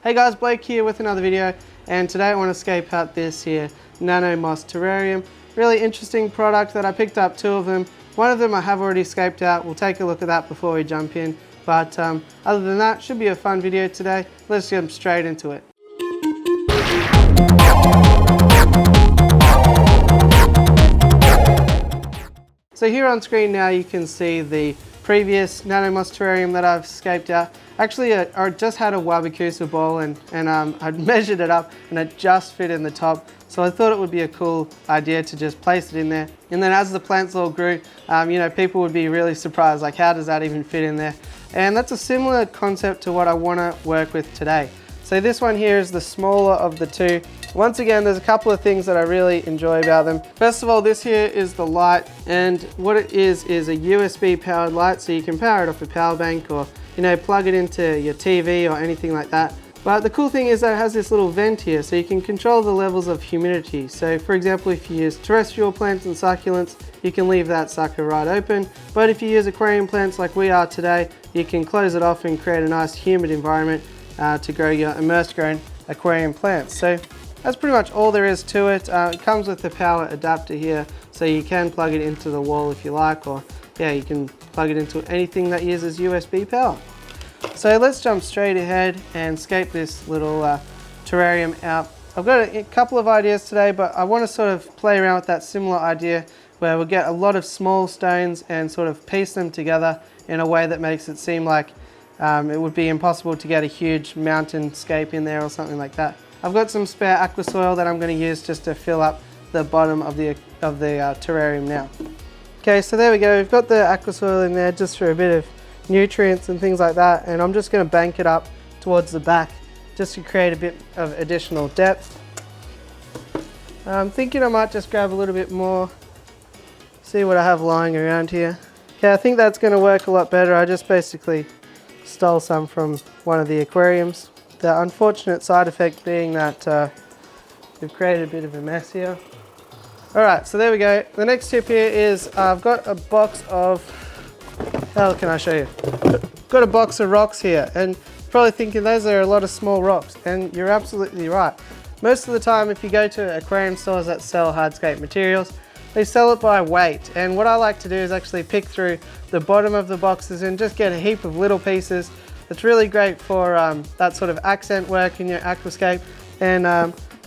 Hey guys, Blake here with another video, and today I want to scape out this here Nano Moss Terrarium. Really interesting product that I picked up 2 of them. One of them I have already scaped out. We'll take a look at that before we jump in. But other than that, should be a fun video today. Let's jump straight into it. So here on screen now you can see the previous Nano Moss Terrarium that I've scaped out. Actually, I just had a Wabakusa ball and I'd measured it up and it just fit in the top. So I thought it would be a cool idea to just place it in there. And then as the plants all grew, you know, people would be really surprised, like how does that even fit in there? And that's a similar concept to what I want to work with today. So this one here is the smaller of the 2. Once again, there's a couple of things that I really enjoy about them. First of all, this here is the light, and what it is a USB powered light, so you can power it off a power bank or, you know, plug it into your TV or anything like that. But the cool thing is that it has this little vent here, so you can control the levels of humidity. So for example, if you use terrestrial plants and succulents, you can leave that sucker right open. But if you use aquarium plants like we are today, you can close it off and create a nice humid environment to grow your immersed grown aquarium plants. So that's pretty much all there is to it. It comes with the power adapter here, so you can plug it into the wall if you like, or yeah, you can plug it into anything that uses USB power. So let's jump straight ahead and scape this little terrarium out. I've got a couple of ideas today, but I want to sort of play around with that similar idea where we'll get a lot of small stones and sort of piece them together in a way that makes it seem like it would be impossible to get a huge mountain scape in there or something like that. I've got some spare aqua soil that I'm going to use just to fill up the bottom of the terrarium now. Okay, so there we go. We've got the aqua soil in there just for a bit of nutrients and things like that, and I'm just going to bank it up towards the back just to create a bit of additional depth. I'm thinking I might just grab a little bit more, see what I have lying around here. Okay, I think that's going to work a lot better. I just basically stole some from one of the aquariums. The unfortunate side effect being that we've created a bit of a mess here. Alright, so there we go. The next tip here is I've got a box of, how can I show you? Got a box of rocks here, and you're probably thinking those are a lot of small rocks, and you're absolutely right. Most of the time if you go to aquarium stores that sell hardscape materials, they sell it by weight, and what I like to do is actually pick through the bottom of the boxes and just get a heap of little pieces. It's really great for that sort of accent work in your aquascape, and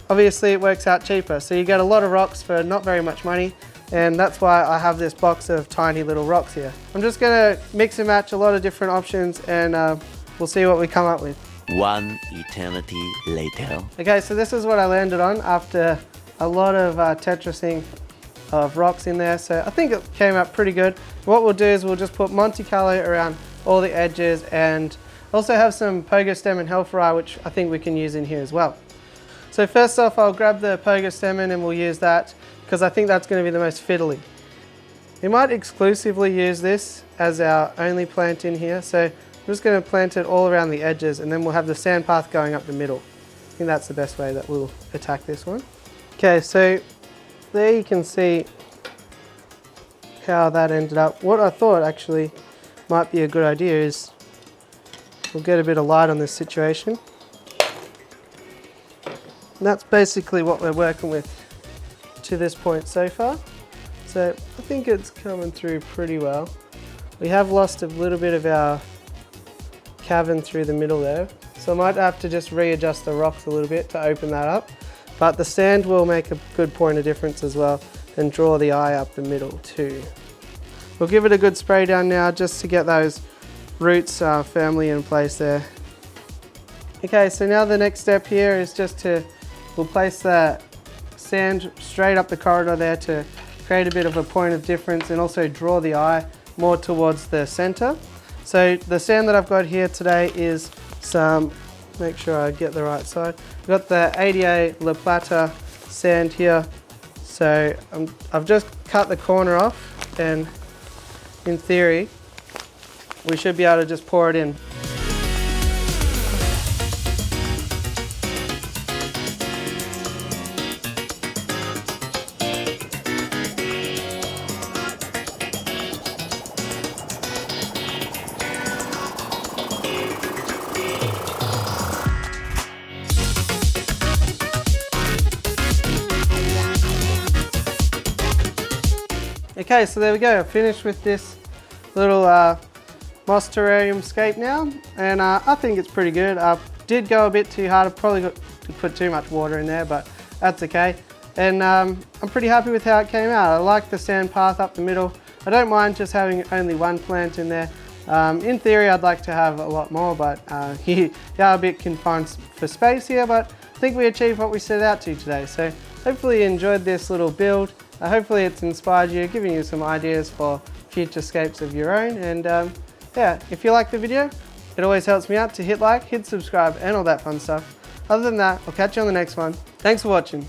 obviously it works out cheaper. So you get a lot of rocks for not very much money, and that's why I have this box of tiny little rocks here. I'm just going to mix and match a lot of different options, and we'll see what we come up with. One eternity later. Okay, so this is what I landed on after a lot of Tetrising of rocks in there, so I think it came out pretty good. What we'll do is we'll just put Monte Carlo around all the edges, and also have some pogo stem and hellfire, which I think we can use in here as well. So first off, I'll grab the pogo stem and we'll use that because I think that's going to be the most fiddly. We might exclusively use this as our only plant in here, so I'm just going to plant it all around the edges, and then we'll have the sand path going up the middle. I think that's the best way that we'll attack this one. Okay, so there you can see how that ended up. What I thought actually might be a good idea is we'll get a bit of light on this situation. And that's basically what we're working with to this point so far. So I think it's coming through pretty well. We have lost a little bit of our cavern through the middle there, so I might have to just readjust the rocks a little bit to open that up. But the sand will make a good point of difference as well, and draw the eye up the middle too. We'll give it a good spray down now just to get those roots firmly in place there. Okay, so now the next step here is just we'll place the sand straight up the corridor there to create a bit of a point of difference and also draw the eye more towards the center. So the sand that I've got here today is some, make sure I get the right side. I've got the ADA La Plata sand here. So I've just cut the corner off, and in theory, we should be able to just pour it in. Okay, so there we go. I finished with this little moss terrarium scape now, and I think it's pretty good. I did go a bit too hard. I probably got to put too much water in there, but that's okay. And I'm pretty happy with how it came out. I like the sand path up the middle. I don't mind just having only one plant in there. In theory, I'd like to have a lot more, but you are a bit confined for space here, but I think we achieved what we set out to today. So hopefully you enjoyed this little build. Hopefully it's inspired you, giving you some ideas for future scapes of your own. And yeah, if you like the video, it always helps me out to hit like, hit subscribe, and all that fun stuff. Other than that, I'll catch you on the next one. Thanks for watching.